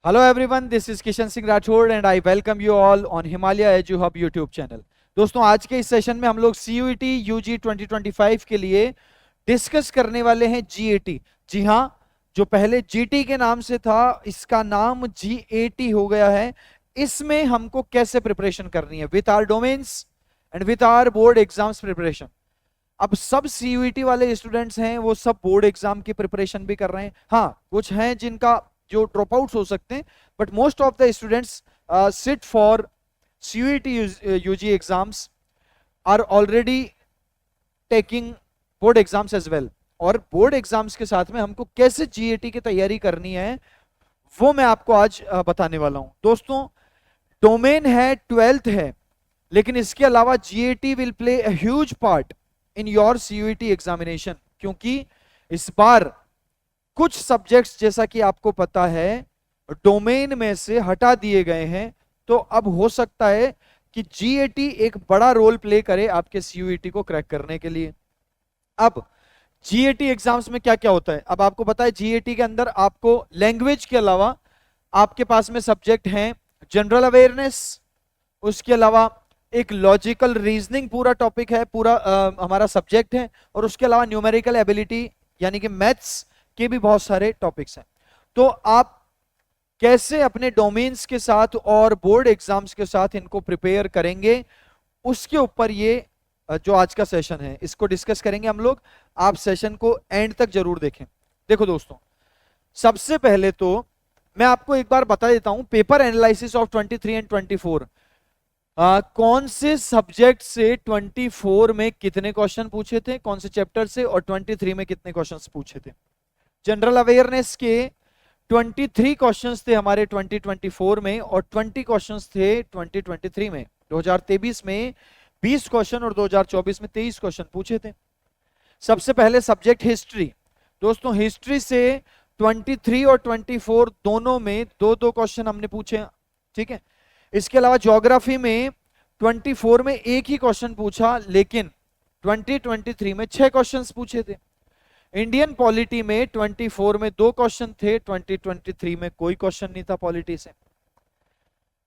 Hello everyone, this is Kishan Singh Rathod and I welcome you all on Himalaya Edu Hub YouTube channel. दोस्तों आज के इस session में हम लोग CUET UG 2025 के लिए डिस्कस करने वाले हैं GAT। जी हाँ, जो पहले GT के नाम से था इसका नाम GAT हो गया है। इसमें हमको कैसे प्रिपरेशन करनी है with our domains and with our board exams preparation. अब सब CUET वाले स्टूडेंट्स हैं वो सब बोर्ड एग्जाम की प्रिपरेशन भी कर रहे हैं। हाँ, कुछ हैं जिनका जो ड्रॉप आउट्स हो सकते हैं, but most of the students sit for CUET UG exams are already taking board exams as well. और बोर्ड एग्जाम्स के साथ में हमको कैसे GAT की तैयारी करनी है वो मैं आपको आज बताने वाला हूं। दोस्तों, डोमेन है, 12th है, लेकिन इसके अलावा GAT will play a huge part in your CUET examination, क्योंकि इस बार कुछ सब्जेक्ट्स जैसा कि आपको पता है डोमेन में से हटा दिए गए हैं। तो अब हो सकता है कि GAT एक बड़ा रोल प्ले करे आपके CUET को क्रैक करने के लिए। अब GAT एग्जाम्स में क्या क्या होता है, अब आपको पता है GAT के अंदर आपको लैंग्वेज के अलावा आपके पास में सब्जेक्ट हैं जनरल अवेयरनेस, उसके अलावा एक लॉजिकल रीजनिंग पूरा टॉपिक है, पूरा हमारा सब्जेक्ट है, और उसके अलावा न्यूमेरिकल एबिलिटी यानी कि मैथ्स के भी बहुत सारे टॉपिक्स हैं। तो आप कैसे अपने डोमेन्स के साथ और बोर्ड एग्जाम्स के साथ इनको प्रिपेयर करेंगे, उसके ऊपर ये जो आज का सेशन है इसको डिस्कस करेंगे हम लोग। आप सेशन को एंड तक जरूर देखें। देखो दोस्तों, सबसे पहले तो मैं आपको एक बार बता देता हूं पेपर एनालिसिस ऑफ 23 एंड 24। कौन से सब्जेक्ट से 24 में कितने क्वेश्चन पूछे थे, कौन से चैप्टर से, और 23 में कितने क्वेश्चंस पूछे थे। जनरल अवेयरनेस के 23 क्वेश्चंस थे हमारे 2024 में, और 20 क्वेश्चंस थे 2023 में। 2023 में 20 क्वेश्चन और 2024 में 23 क्वेश्चन पूछे थे। सबसे पहले सब्जेक्ट हिस्ट्री। दोस्तों, हिस्ट्री से 23 और 24 दोनों में दो दो क्वेश्चन हमने पूछे, ठीक है। इसके अलावा ज्योग्राफी में 24 में एक ही क्वेश्चन पूछा, लेकिन 2023 में 6 क्वेश्चंस पूछे थे। इंडियन पॉलिटी में 24 में 2 क्वेश्चन थे, 2023 में कोई क्वेश्चन नहीं था पॉलिटी से।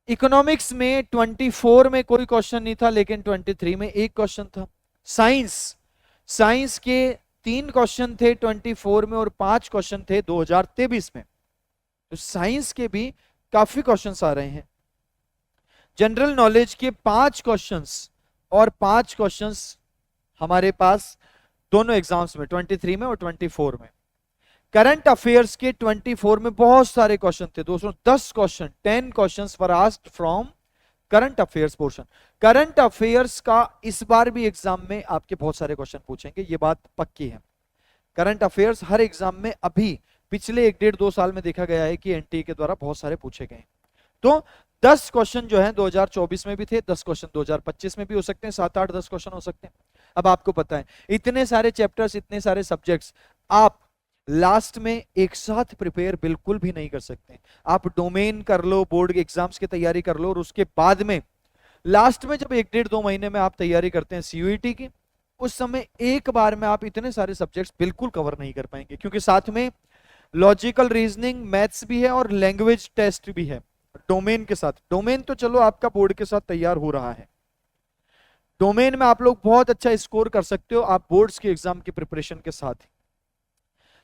इकोनॉमिक्स में 24 में कोई क्वेश्चन नहीं था, लेकिन 23 में एक क्वेश्चन था। साइंस के 3 क्वेश्चन थे 24 में और 5 क्वेश्चन थे 2023 में। तो साइंस के भी काफी क्वेश्चंस आ रहे हैं। जनरल नॉलेज के 5 क्वेश्चंस और 5 क्वेश्चंस हमारे पास दोनों एग्जाम्स में 23 में और 24 में। करंट अफेयर्स के 24 में बहुत सारे क्वेश्चन थे दोस्तों, 10 question, 10 questions were asked from current affairs portion. Current affairs का इस बार भी एग्जाम में आपके बहुत सारे क्वेश्चन पूछेंगे, ये बात पक्की है। करंट अफेयर्स हर एग्जाम में अभी पिछले 1-1.5-2 साल में देखा गया है कि NTA के द्वारा बहुत सारे पूछे गए। तो 10 क्वेश्चन जो है 2024 में भी थे, 10 क्वेश्चन 2025 में भी हो सकते हैं, 7-8-10 क्वेश्चन हो सकते हैं। अब आपको पता है इतने सारे चैप्टर्स, इतने सारे सब्जेक्ट्स आप लास्ट में एक साथ प्रिपेयर बिल्कुल भी नहीं कर सकते। आप डोमेन कर लो, बोर्ड एग्जाम्स की तैयारी कर लो, और उसके बाद में लास्ट में जब 1-1.5-2 महीने में आप तैयारी करते हैं CUET की, उस समय एक बार में आप इतने सारे सब्जेक्ट्स बिल्कुल कवर नहीं कर पाएंगे, क्योंकि साथ में लॉजिकल रीजनिंग, मैथ्स भी है और लैंग्वेज टेस्ट भी है डोमेन के साथ। डोमेन तो चलो आपका बोर्ड के साथ तैयार हो रहा है, डोमेन में आप लोग बहुत अच्छा स्कोर कर सकते हो आप बोर्ड्स के एग्जाम की प्रिपरेशन के साथ ही।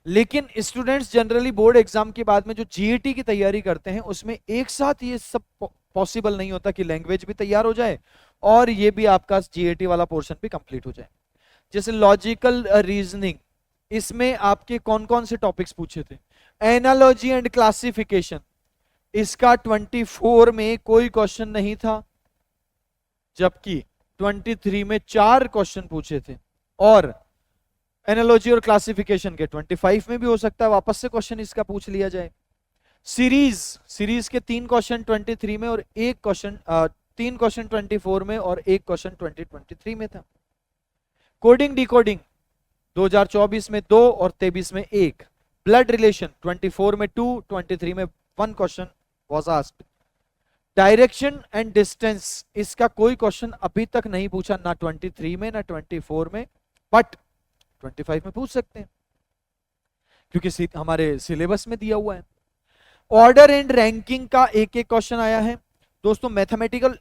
लेकिन स्टूडेंट्स जनरली बोर्ड एग्जाम के बाद में जो GAT की तैयारी करते हैं उसमें एक साथ ये सब पॉसिबल नहीं होता कि लैंग्वेज भी तैयार हो जाए और ये भी आपका GAT वाला पोर्शन भी कंप्लीट हो जाए। जैसे लॉजिकल रीजनिंग, इसमें आपके कौन कौन से टॉपिक्स पूछे थे। एनालॉजी एंड क्लासिफिकेशन, इसका 24 में कोई क्वेश्चन नहीं था, जबकि 23 में 4 क्वेश्चन पूछे थे। और एनालॉजी और क्लासिफिकेशन के 25 में भी हो सकता है वापस से क्वेश्चन इसका पूछ लिया जाए। सीरीज के 3 क्वेश्चन 23 में और 3 क्वेश्चन 24 में और 1 क्वेश्चन 2023 में था। कोडिंग डिकोडिंग 2024 में 2 और 23 में 1। ब्लड रिलेशन 24 में 2, 23 में 1 question was asked. Direction and distance, इसका कोई क्वेश्चन अभी तक नहीं पूछा, ना 23 में ना 24 में, बट 25 में पूछ सकते हैं क्योंकि हमारे सिलेबस में दिया हुआ है। ऑर्डर एंड रैंकिंग का एक एक क्वेश्चन आया है दोस्तों। Mathematical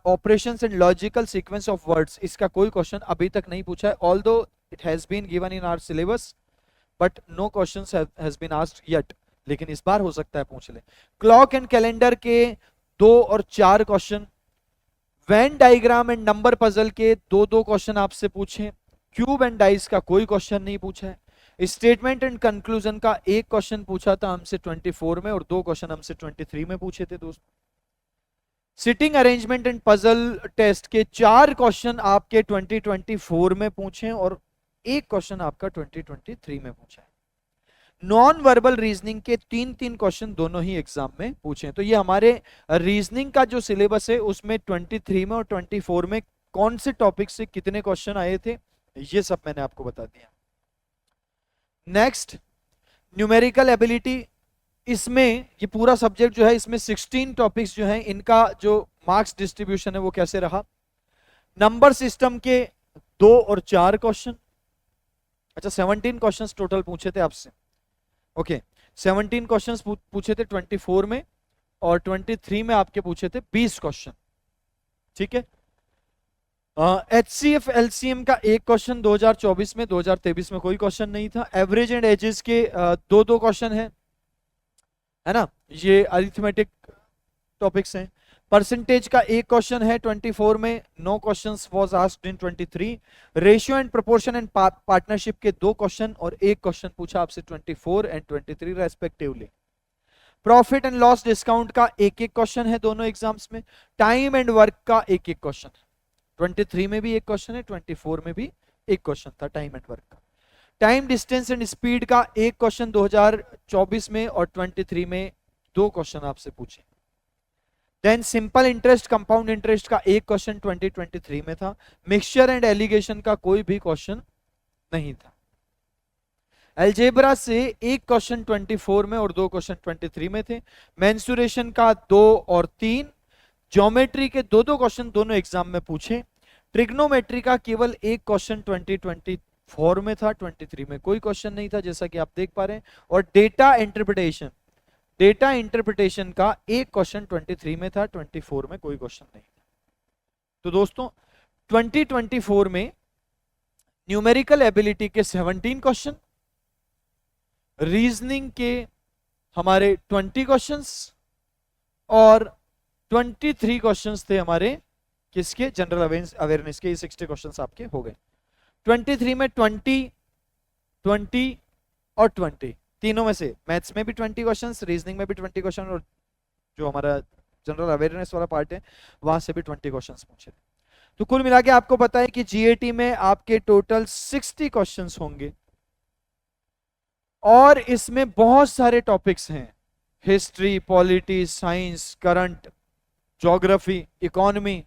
operations and logical sequence of words, इसका कोई क्वेश्चन अभी तक नहीं पूछा है, although it has been given in our syllabus but no questions has been asked yet, लेकिन इस बार हो सकता है पूछ ले। क्लॉक एंड कैलेंडर के 2 और 4 question, Venn diagram and number puzzle के 2-2 क्वेश्चन आपसे पूछे, क्यूब एंड डाइस का कोई क्वेश्चन नहीं पूछा है, स्टेटमेंट एंड कंक्लूजन का एक क्वेश्चन पूछा था हमसे 24 में और 2 क्वेश्चन हमसे 23 में पूछे थे दोस्तों। Sitting arrangement and puzzle test के 4 क्वेश्चन आपके 2024 में पूछे और एक क्वेश्चन आपका 2023 में पूछा है। नॉन वर्बल रीजनिंग के 3-3 क्वेश्चन दोनों ही एग्जाम में पूछे। तो ये हमारे रीजनिंग का जो सिलेबस है उसमें 23 में और 24 में कौन से टॉपिक से कितने क्वेश्चन आए थे ये सब मैंने आपको बता दिया। नेक्स्ट, न्यूमेरिकल एबिलिटी, इसमें ये पूरा सब्जेक्ट जो है इसमें 16 टॉपिक्स जो हैं इनका जो मार्क्स डिस्ट्रीब्यूशन है वो कैसे रहा। नंबर सिस्टम के 2 और 4 क्वेश्चन, अच्छा 17 क्वेश्चंस टोटल पूछे थे आपसे। ओके 17 क्वेश्चंस पूछे थे 24 में और 23 में आपके पूछे थे 20 क्वेश्चन, ठीक है। HCF LCM का एक क्वेश्चन 2024 में, 2023 में कोई क्वेश्चन नहीं था। एवरेज एंड एजेस के 2-2 क्वेश्चन है ना, ये अरिथमेटिक टॉपिक्स हैं। परसेंटेज का एक क्वेश्चन है 24 में, no questions was asked in 23। Ratio and proportion and partnership के 2 क्वेश्चन और एक क्वेश्चन पूछा आपसे 24 and 23 respectively. Profit and loss discount का एक एक क्वेश्चन है दोनों एग्जाम्स में। टाइम एंड वर्क का एक एक क्वेश्चन है, 23 में भी एक क्वेश्चन है, 24 में भी एक क्वेश्चन था टाइम एंड वर्क का। टाइम डिस्टेंस एंड स्पीड का एक क्वेश्चन 2024 में और 23 में 2 क्वेश्चन आपसे पूछे। Then simple interest compound interest का एक क्वेश्चन 2023 में था। मिक्सचर एंड एलिगेशन का कोई भी क्वेश्चन नहीं था। अलजेब्रा से एक क्वेश्चन 24 में और 2 क्वेश्चन 23 में थे। मेंसुरेशन का 2 और 3। ज्योमेट्री के 2-2 क्वेश्चन दोनों एग्जाम में पूछे। ट्रिग्नोमेट्री का केवल एक क्वेश्चन 2024 में था, 23 में कोई क्वेश्चन नहीं था जैसा कि आप देख पा रहे हैं। और डेटा इंटरप्रिटेशन का एक क्वेश्चन 23 में था, 24 में कोई क्वेश्चन नहीं था। तो दोस्तों 2024 में न्यूमेरिकल एबिलिटी के 17 क्वेश्चन, रीजनिंग के हमारे 20 क्वेश्चंस और 23 क्वेश्चंस थे हमारे किसके, जनरल अवेयरनेस के। 60 क्वेश्चंस आपके हो गए। 23 में 20 और 20 तीनों में से मैथ्स में भी 20 क्वेश्चंस, रीजनिंग में भी 20 क्वेश्चन और जो हमारा जनरल अवेयरनेस वाला पार्ट है वहां से भी 20 क्वेश्चंस पूछे। तो कुल मिला के आपको पता है कि जीएटी में आपके टोटल 60 क्वेश्चंस होंगे और इसमें बहुत सारे टॉपिक्स हैं, history, polity, science, current, geography, economy,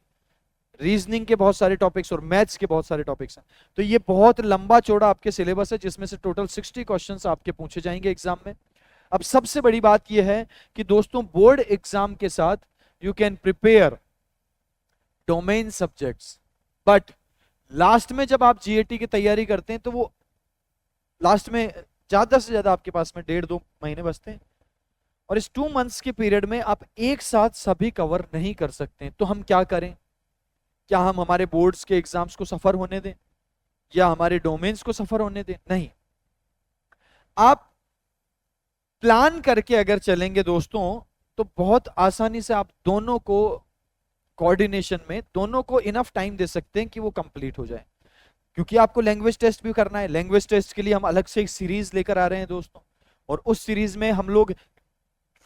reasoning के बहुत सारे टॉपिक्स और मैथ्स के बहुत सारे टॉपिक्स हैं। तो ये बहुत लंबा चौड़ा आपके सिलेबस है जिसमें से टोटल 60 क्वेश्चंस आपके पूछे जाएंगे एग्जाम में। अब सबसे बड़ी बात यह है कि दोस्तों बोर्ड एग्जाम के साथ you can prepare domain subjects, but last में जब आप जीएटी की तैयारी करते हैं तो वो लास्ट में ज्यादा से ज्यादा आपके पास में 1.5-2 महीने बचते हैं और इस 2 मंथ्स के पीरियड में आप एक साथ सभी कवर नहीं कर सकते। तो हम क्या करें, क्या हम हमारे बोर्ड्स के एग्जाम्स को सफर होने दें या हमारे डोमेन्स को सफर होने दें? नहीं, आप प्लान करके अगर चलेंगे दोस्तों तो बहुत आसानी से आप दोनों को कोऑर्डिनेशन में दोनों को इनफ टाइम दे सकते हैं कि वो कंप्लीट हो जाए। क्योंकि आपको लैंग्वेज टेस्ट भी करना है, लैंग्वेज टेस्ट के लिए हम अलग से एक सीरीज लेकर आ रहे हैं दोस्तों, और उस सीरीज में हम लोग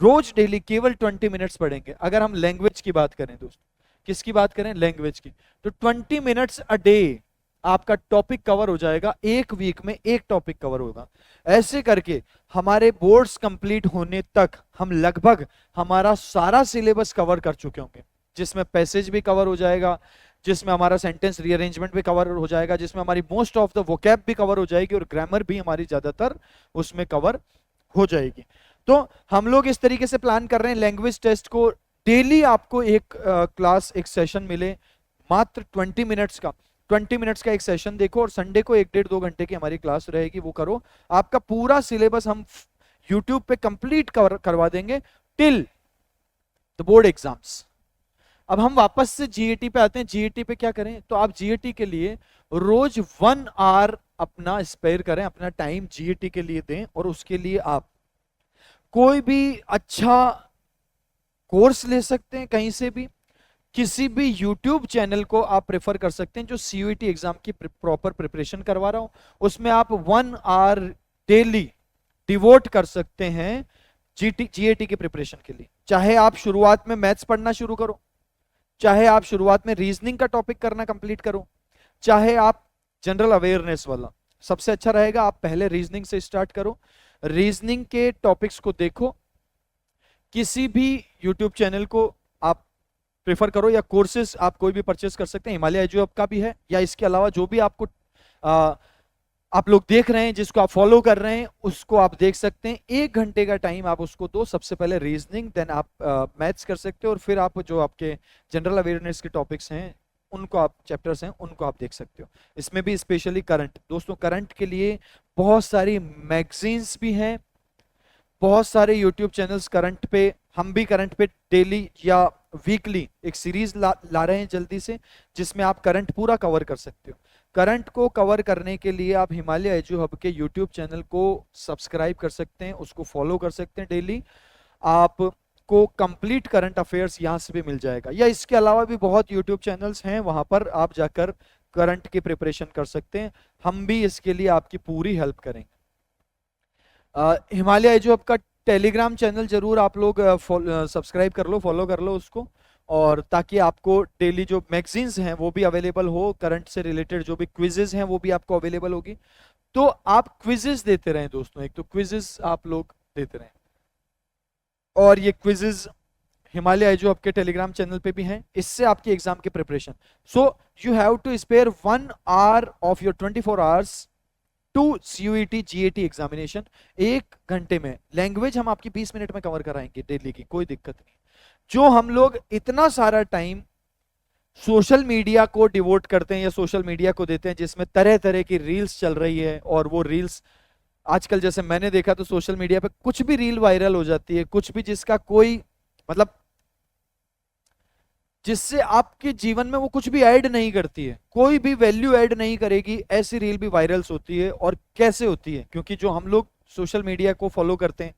रोज डेली केवल 20 मिनट्स पढ़ेंगे। अगर हम लैंग्वेज की बात करें दोस्तों, किसकी बात करें, लैंग्वेज की, तो 20 मिनट्स अ डे आपका टॉपिक कवर हो जाएगा। एक वीक में एक टॉपिक कवर होगा। ऐसे करके हमारे बोर्ड्स कंप्लीट होने तक हम लगभग हमारा सारा सिलेबस कवर कर चुके होंगे, जिसमें पैसेज भी कवर हो जाएगा, जिसमें हमारा सेंटेंस रीअरेंजमेंट भी कवर हो जाएगा, जिसमें हमारी मोस्ट ऑफ द वोकैब भी कवर हो जाएगी और ग्रामर भी हमारी ज्यादातर उसमें कवर हो जाएगी। तो हम लोग इस तरीके से प्लान कर रहे हैं लैंग्वेज टेस्ट को डेली आपको एक क्लास, एक सेशन मिले मात्र 20 मिनट्स का। 20 मिनट्स का एक सेशन देखो और संडे को 1-1.5-2 घंटे की हमारी क्लास रहेगी, वो करो। आपका पूरा सिलेबस हम YouTube पे कंप्लीट करवा देंगे टिल द बोर्ड एग्जाम्स। अब हम वापस से जीएटी पे आते हैं। जीएटी पे क्या करें, तो आप जीएटी के लिए रोज 1 आवर अपना स्पेयर करें, अपना टाइम जीएटी के लिए दें, और उसके लिए आप कोई भी अच्छा कोर्स ले सकते हैं कहीं से भी। किसी भी यूट्यूब चैनल को आप प्रेफर कर सकते हैं जो सीयूईटी एग्जाम की प्रॉपर प्रिपरेशन करवा रहा हो। उसमें आप 1 आवर डेली डिवोट कर सकते हैं जीएटी की प्रिपरेशन के लिए। चाहे आप शुरुआत में मैथ्स पढ़ना शुरू करो, चाहे आप शुरुआत में रीजनिंग का टॉपिक करना कंप्लीट करो, चाहे आप जनरल अवेयरनेस वाला, सबसे अच्छा रहेगा आप पहले रीजनिंग से स्टार्ट करो। रीजनिंग के टॉपिक्स को देखो, किसी भी यूट्यूब चैनल को आप प्रेफर करो, या कोर्सेज आप कोई भी परचेस कर सकते हैं। हिमालय एजू हब का भी है, या इसके अलावा जो भी आपको आप लोग देख रहे हैं, जिसको आप फॉलो कर रहे हैं, उसको आप देख सकते हैं। 1 घंटे का टाइम आप उसको दो, सबसे पहले रीजनिंग, देन आप मैथ्स कर सकते हो, और फिर आप जो आपके जनरल अवेयरनेस के टॉपिक्स हैं उनको आप चैप्टर्स हैं उनको आप देख सकते हो। इसमें भी स्पेशली करंट, दोस्तों करंट के लिए बहुत सारी मैगजीन्स भी हैं, बहुत सारे यूट्यूब चैनल्स करंट पे, हम भी करंट पे डेली या वीकली एक सीरीज ला रहे हैं जल्दी से, जिसमें आप करंट पूरा कवर कर सकते हो। करंट को कवर करने के लिए आप हिमालय एजू हब के यूट्यूब चैनल को सब्सक्राइब कर सकते हैं, उसको फॉलो कर सकते हैं डेली। आपको कंप्लीट करंट अफेयर्स यहाँ से भी मिल जाएगा, या इसके अलावा भी बहुत यूट्यूब चैनल्स हैं, वहां पर आप जाकर करंट की प्रिपरेशन कर सकते हैं। हम भी इसके लिए आपकी पूरी हेल्प करेंगे। हिमालय एजू हब का टेलीग्राम चैनल जरूर आप लोग सब्सक्राइब कर लो, फॉलो कर लो उसको, और ताकि आपको डेली जो मैगजीन्स हैं वो भी अवेलेबल हो, करंट से रिलेटेड जो भी क्विजेज हैं वो भी आपको अवेलेबल होगी। तो आप क्विजेज देते रहें दोस्तों, एक तो क्विजेज आप लोग देते रहें, और ये क्विजेज हिमालय एजू हब के टेलीग्राम चैनल पे भी हैं, इससे आपकी एग्जाम की preparation. So you have to spare 1 hour of your 24 hours to CUET GAT examination. 1 घंटे में लैंग्वेज हम आपकी 20 मिनट में कवर कराएंगे डेली की, कोई दिक्कत नहीं। जो हम लोग इतना सारा टाइम सोशल मीडिया को डिवोट करते हैं या सोशल मीडिया को देते हैं, जिसमें तरह तरह की रील्स चल रही है, और वो रील्स आजकल जैसे मैंने देखा तो सोशल मीडिया पे कुछ भी रील वायरल हो जाती है, कुछ भी जिसका कोई मतलब, जिससे आपके जीवन में वो कुछ भी ऐड नहीं करती है, कोई भी वैल्यू ऐड नहीं करेगी, ऐसी रील भी वायरल्स होती है। और कैसे होती है, क्योंकि जो हम लोग सोशल मीडिया को फॉलो करते हैं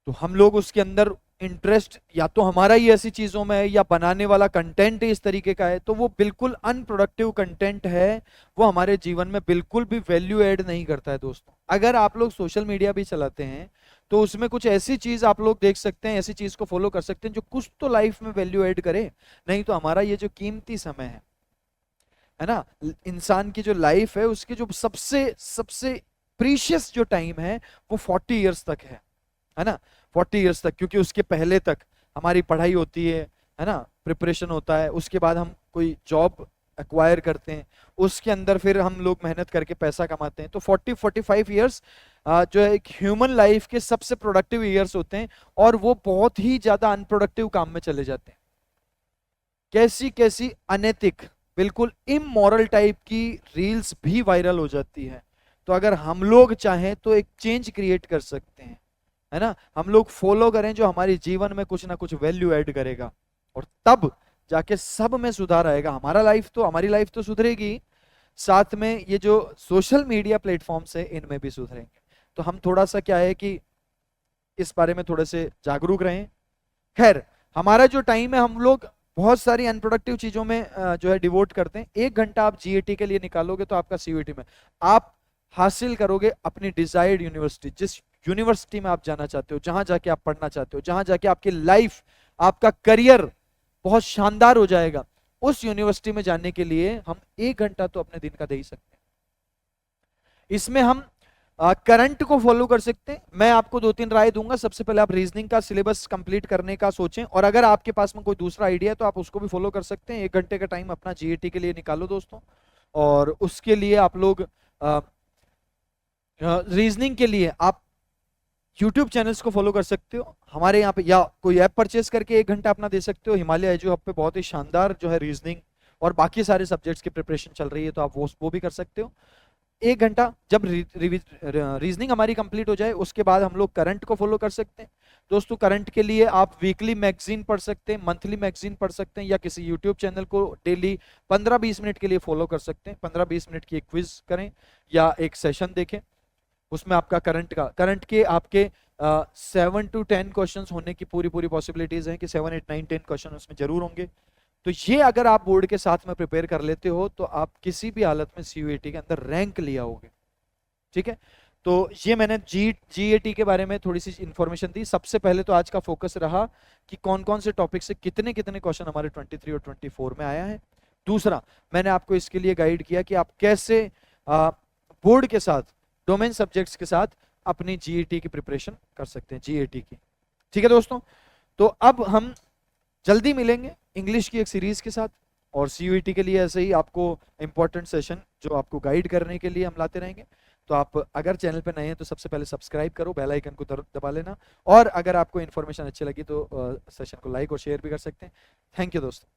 तो हम लोग उसके अंदर इंटरेस्ट या तो हमारा ही ऐसी चीजों में है, या बनाने वाला कंटेंट इस तरीके का है, तो वो बिल्कुल अनप्रोडक्टिव कंटेंट है, वो हमारे जीवन में बिल्कुल भी वैल्यू ऐड नहीं करता है दोस्तों। अगर आप लोग सोशल मीडिया भी चलाते हैं तो उसमें कुछ ऐसी चीज आप लोग देख सकते हैं, ऐसी चीज को फॉलो कर सकते हैं जो कुछ तो लाइफ में वैल्यू ऐड करे, नहीं तो हमारा ये जो कीमती समय है ना, इंसान की जो लाइफ है उसकी जो सबसे सबसे प्रीशियस जो टाइम है वो 40 इयर्स तक है ना, 40 इयर्स तक, क्योंकि उसके पहले तक हमारी पढ़ाई होती है ना, प्रिपरेशन होता है, उसके बाद हम कोई जॉब एक्वायर करते हैं, उसके अंदर फिर हम लोग मेहनत करके पैसा कमाते हैं। तो 40-45 इयर्स जो है एक ह्यूमन लाइफ के सबसे प्रोडक्टिव इयर्स होते हैं, और वो बहुत ही ज्यादा अनप्रोडक्टिव काम में चले जाते हैं। कैसी कैसी अनैतिक, बिल्कुल इमोरल टाइप की रील्स भी वायरल हो जाती है। तो अगर हम लोग चाहें तो एक चेंज क्रिएट कर सकते हैं, है ना, हम लोग फॉलो करें जो हमारे जीवन में कुछ ना कुछ वैल्यू ऐड करेगा, और तब जाके सब में सुधार आएगा। हमारी लाइफ तो सुधरेगी, साथ में ये जो सोशल मीडिया प्लेटफॉर्म्स है इनमें भी सुधरेंगे। तो हम थोड़ा सा क्या है कि इस बारे में थोड़े से जागरूक रहें। खैर, हमारा जो टाइम है हम लोग बहुत सारी अनप्रोडक्टिव चीजों में जो है डिवोट करते हैं। 1 घंटा आप जीएटी के लिए निकालोगे तो आपका सीयूईटी में आप हासिल करोगे अपनी डिजायर्ड यूनिवर्सिटी, जिस यूनिवर्सिटी में आप जाना चाहते हो, जहां जाके आप पढ़ना चाहते हो, जहां जाके आपकी लाइफ, आपका करियर बहुत शानदार हो जाएगा, उस यूनिवर्सिटी में जाने के लिए हम 1 घंटा तो अपने दिन का दे ही सकते हैं। इसमें हम करंट को फॉलो कर सकते हैं। मैं आपको 2-3 राय दूंगा। सबसे पहले आप रीजनिंग का सिलेबस कंप्लीट करने का सोचें, और अगर आपके पास में कोई दूसरा आइडिया है तो आप उसको भी फॉलो कर सकते हैं। 1 घंटे का टाइम अपना जीएटी के लिए निकालो दोस्तों, और उसके लिए आप लोग रीजनिंग के लिए आप यूट्यूब चैनल्स को फॉलो कर सकते हो हमारे यहाँ पे, या कोई ऐप परचेस करके 1 घंटा अपना दे सकते हो। हिमालय एजू हब पे बहुत ही शानदार जो है रीजनिंग और बाकी सारे सब्जेक्ट्स की प्रिपरेशन चल रही है, तो आप वो भी कर सकते हो। 1 घंटा जब रीजनिंग हमारी कंप्लीट हो जाए उसके बाद हम लोग करंट को फॉलो कर सकते हैं। दोस्तों करंट के लिए आप वीकली मैगजीन पढ़ सकते हैं, मंथली मैगजीन पढ़ सकते हैं, या किसी यूट्यूब चैनल को डेली 15-20 मिनट के लिए फॉलो कर सकते हैं। 15-20 मिनट की एक क्विज करें या एक सेशन देखें, उसमें आपका करंट के आपके 7 to 10 क्वेश्चन होने की पूरी पॉसिबिलिटीज हैं कि 7, 8, 9, 10 क्वेश्चन उसमें जरूर होंगे। तो ये अगर आप बोर्ड के साथ में प्रिपेयर कर लेते हो तो आप किसी भी हालत में सीयूईटी के अंदर रैंक लिया होगे। ठीक है, तो ये मैंने जीएटी के बारे में थोड़ी सी इंफॉर्मेशन दी। सबसे पहले तो आज का फोकस रहा कि कौन कौन से टॉपिक से कितने कितने क्वेश्चन हमारे 23 और 24 में आया है। दूसरा, मैंने आपको इसके लिए गाइड किया कि आप कैसे बोर्ड के साथ, डोमेन सब्जेक्ट्स के साथ अपनी जीएटी की प्रिपरेशन कर सकते हैं, जीएटी की। ठीक है दोस्तों, तो अब हम जल्दी मिलेंगे इंग्लिश की एक सीरीज के साथ, और सीयूईटी के लिए ऐसे ही आपको इंपॉर्टेंट सेशन जो आपको गाइड करने के लिए हम लाते रहेंगे। तो आप अगर चैनल पर नए हैं तो सबसे पहले सब्सक्राइब करो, बेल आइकन को दबा लेना, और अगर आपको इन्फॉर्मेशन अच्छी लगी तो सेशन को लाइक और शेयर भी कर सकते हैं। थैंक यू दोस्तों।